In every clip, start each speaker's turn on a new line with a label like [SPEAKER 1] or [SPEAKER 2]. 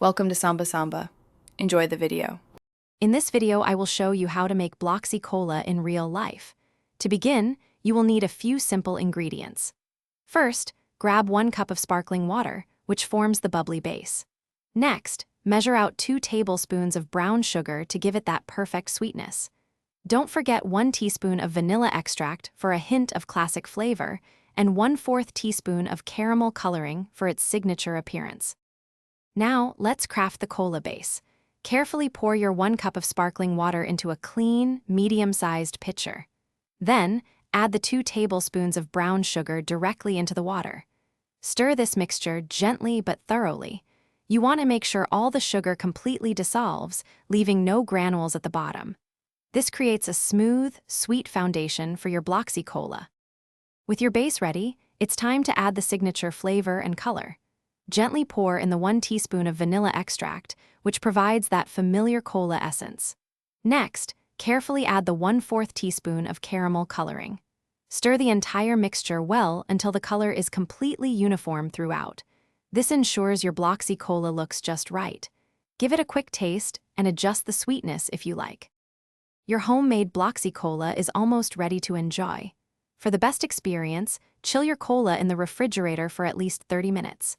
[SPEAKER 1] Welcome to Samba Samba. Enjoy the video.
[SPEAKER 2] In this video, I will show you how to make Bloxy Cola in real life. To begin, you will need a few simple ingredients. First, grab 1 cup of sparkling water, which forms the bubbly base. Next, measure out 2 tablespoons of brown sugar to give it that perfect sweetness. Don't forget 1 teaspoon of vanilla extract for a hint of classic flavor, and 1/4 teaspoon of caramel coloring for its signature appearance. Now, let's craft the cola base. Carefully pour your 1 cup of sparkling water into a clean, medium-sized pitcher. Then, add the 2 tablespoons of brown sugar directly into the water. Stir this mixture gently but thoroughly. You want to make sure all the sugar completely dissolves, leaving no granules at the bottom. This creates a smooth, sweet foundation for your Bloxy Cola. With your base ready, it's time to add the signature flavor and color. Gently pour in the 1 teaspoon of vanilla extract, which provides that familiar cola essence. Next, carefully add the 1/4 teaspoon of caramel coloring. Stir the entire mixture well until the color is completely uniform throughout. This ensures your Bloxy Cola looks just right. Give it a quick taste and adjust the sweetness if you like. Your homemade Bloxy Cola is almost ready to enjoy. For the best experience, chill your cola in the refrigerator for at least 30 minutes.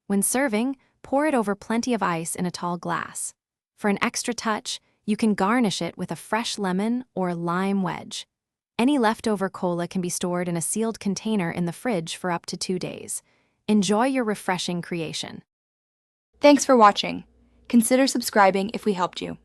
[SPEAKER 2] When serving, pour it over plenty of ice in a tall glass. For an extra touch, you can garnish it with a fresh lemon or lime wedge. Any leftover cola can be stored in a sealed container in the fridge for up to 2 days. Enjoy your refreshing creation.
[SPEAKER 1] Thanks for watching. Consider subscribing if we helped you.